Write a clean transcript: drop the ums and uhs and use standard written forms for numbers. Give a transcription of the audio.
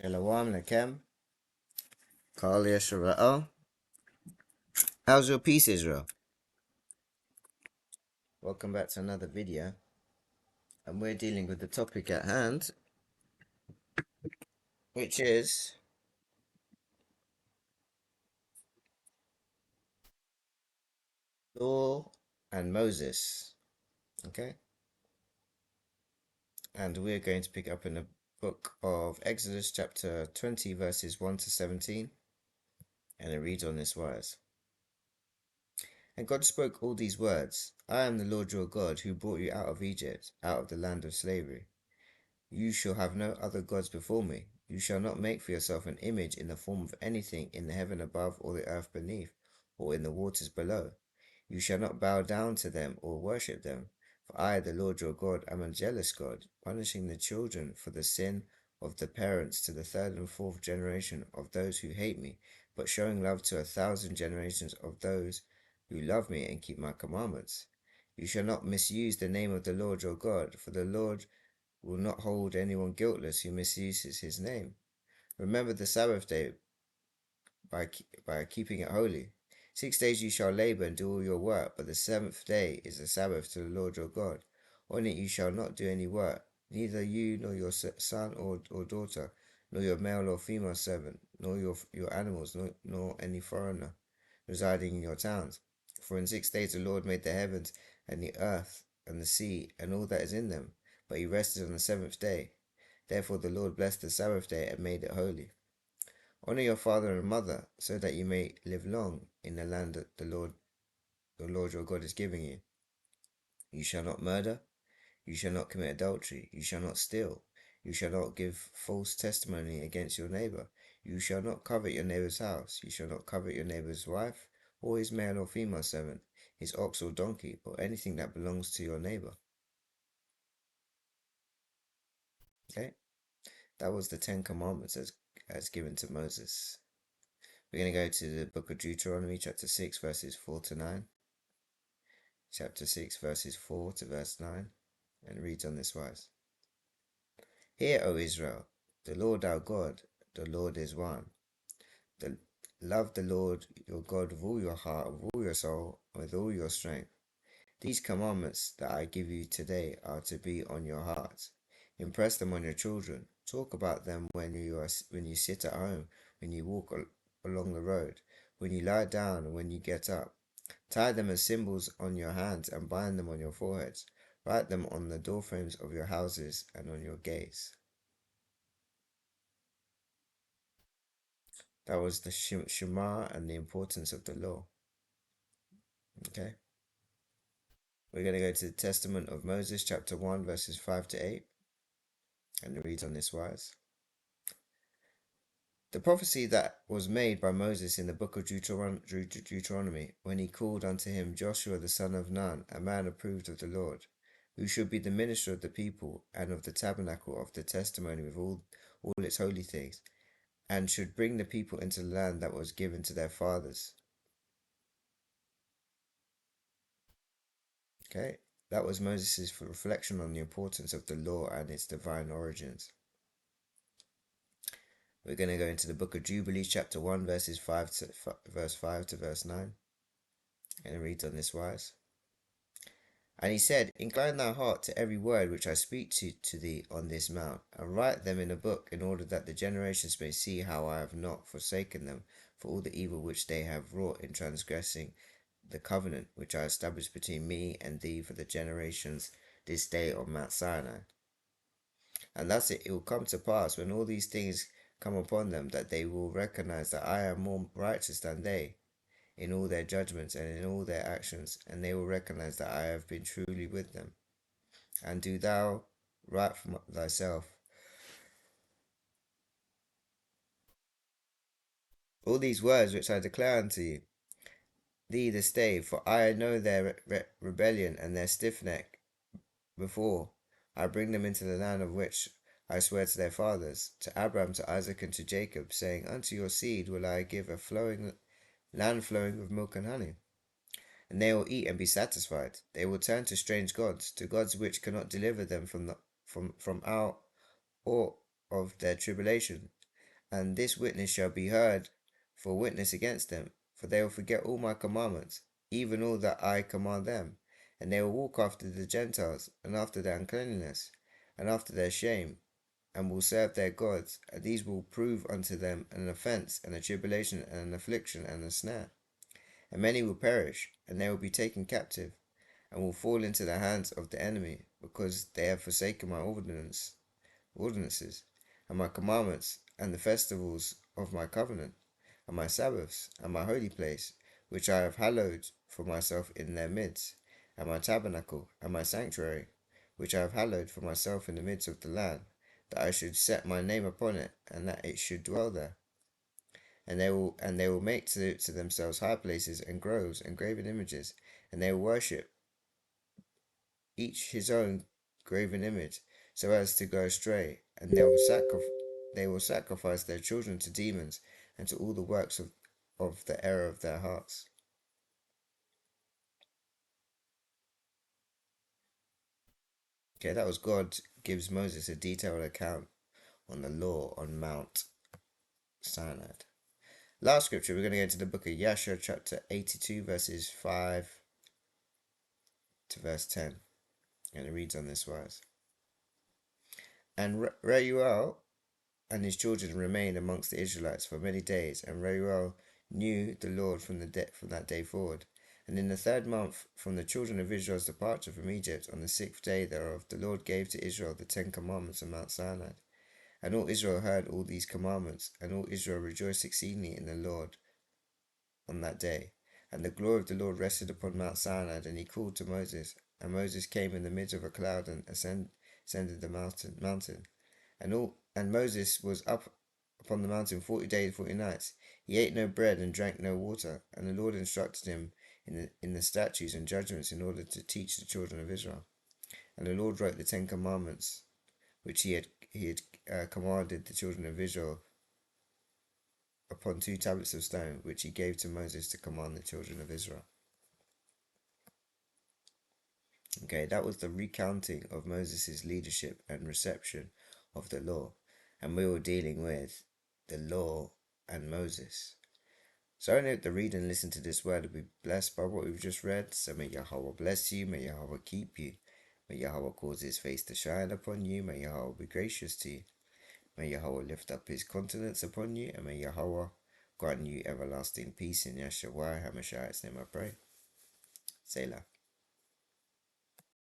Elawam Lakem, Kal Yisrael. How's your peace, Israel? Welcome back to another video. And we're dealing with the topic at hand, which is Law and Moses. Okay? And we're going to pick up in the book of Exodus, chapter 20, verses 1 to 17. And it reads on this wise. And God spoke all these words: I am the Lord your God, who brought you out of Egypt, out of the land of slavery. You shall have no other gods before me. You shall not make for yourself an image in the form of anything in the heaven above, or the earth beneath, or in the waters below. You shall not bow down to them or worship them. For I, the Lord your God, am a jealous God, punishing the children for the sin of the parents to the third and fourth generation of those who hate me, but showing love to 1,000 generations of those who love me and keep my commandments. You shall not misuse the name of the Lord your God, for the Lord will not hold anyone guiltless who misuses his name. Remember the Sabbath day by keeping it holy. 6 days you shall labor and do all your work, but the seventh day is the Sabbath to the Lord your God. On it you shall not do any work, neither you nor your son or daughter, nor your male or female servant, nor your animals, nor any foreigner residing in your towns. For in 6 days the Lord made the heavens and the earth and the sea and all that is in them, but he rested on the seventh day. Therefore the Lord blessed the Sabbath day and made it holy. Honor your father and mother, so that you may live long in the land that the Lord your God is giving you. You shall not murder, you shall not commit adultery, you shall not steal, you shall not give false testimony against your neighbor, you shall not covet your neighbor's house, you shall not covet your neighbor's wife, or his male or female servant, his ox or donkey, or anything that belongs to your neighbor. Okay? That was the Ten Commandments as given to Moses. We're going to go to the book of Deuteronomy, chapter 6, verses 4 to 9. Chapter 6, verses 4 to verse 9. And it reads on this wise: Hear, O Israel, the Lord our God, the Lord is one. Love the Lord your God with all your heart, with all your soul, and with all your strength. These commandments that I give you today are to be on your hearts. Impress them on your children. Talk about them when you sit at home, when you walk along the road, when you lie down, and when you get up. Tie them as symbols on your hands and bind them on your foreheads. Write them on the doorframes of your houses and on your gates. That was the Shema and the importance of the law. Okay. We're going to go to the Testament of Moses, chapter 1, verses 5 to 8. And it reads on this wise: The prophecy that was made by Moses in the book of Deuteronomy, when he called unto him Joshua the son of Nun, a man approved of the Lord, who should be the minister of the people and of the tabernacle of the testimony with all its holy things, and should bring the people into the land that was given to their fathers. Okay, that was Moses' reflection on the importance of the law and its divine origins. We're going to go into the book of Jubilees, chapter 1, verse 5 to verse 9. And it reads on this wise: And he said, Incline thy heart to every word which I speak to thee on this mount, and write them in a book, in order that the generations may see how I have not forsaken them for all the evil which they have wrought in transgressing the covenant which I established between me and thee for the generations this day on Mount Sinai. And thus it will come to pass, when all these things come upon them, that they will recognize that I am more righteous than they in all their judgments and in all their actions, and they will recognize that I have been truly with them. And do thou write for thyself all these words which I declare unto thee this day, for I know their rebellion and their stiff neck before I bring them into the land of which I swear to their fathers, to Abraham, to Isaac, and to Jacob, saying, Unto your seed will I give a land flowing with milk and honey. And they will eat and be satisfied. They will turn to strange gods, to gods which cannot deliver them from out or of their tribulation. And this witness shall be heard for witness against them, for they will forget all my commandments, even all that I command them. And they will walk after the Gentiles, and after their uncleanness, and after their shame, and will serve their gods, and these will prove unto them an offence, and a tribulation, and an affliction, and a snare. And many will perish, and they will be taken captive, and will fall into the hands of the enemy, because they have forsaken my ordinances, and my commandments, and the festivals of my covenant, and my Sabbaths, and my holy place, which I have hallowed for myself in their midst, and my tabernacle, and my sanctuary, which I have hallowed for myself in the midst of the land, that I should set my name upon it, and that it should dwell there. And they will make to themselves high places and groves and graven images, and they will worship each his own graven image, so as to go astray, and they will sacrifice their children to demons and to all the works of the error of their hearts. Okay, that was God gives Moses a detailed account on the law on Mount Sinai. Last scripture, we're going to go to the book of Yashar, chapter 82, verses 5 to verse 10. And it reads on this wise. And Reuel and his children remained amongst the Israelites for many days, and Reuel knew the Lord from that day forward. And in the 3rd month from the children of Israel's departure from Egypt, on the 6th day thereof, the Lord gave to Israel the 10 commandments on Mount Sinai. And all Israel heard all these commandments, and all Israel rejoiced exceedingly in the Lord on that day. And the glory of the Lord rested upon Mount Sinai, and he called to Moses. And Moses came in the midst of a cloud and ascended the mountain. And Moses was up upon the mountain 40 days, 40 nights. He ate no bread and drank no water. And the Lord instructed him in the statutes and judgments in order to teach the children of Israel. And the Lord wrote the 10 commandments, which he had commanded the children of Israel upon 2 tablets of stone, which he gave to Moses to command the children of Israel. Okay, that was the recounting of Moses' leadership and reception of the law. And we were dealing with the law and Moses. So I hope the reader and listen to this word will be blessed by what we've just read. So may Yahweh bless you, may Yahweh keep you, may Yahweh cause his face to shine upon you, may Yahweh be gracious to you, may Yahweh lift up his countenance upon you, and may Yahweh grant you everlasting peace in Yeshua HaMashiach's name I pray. Selah.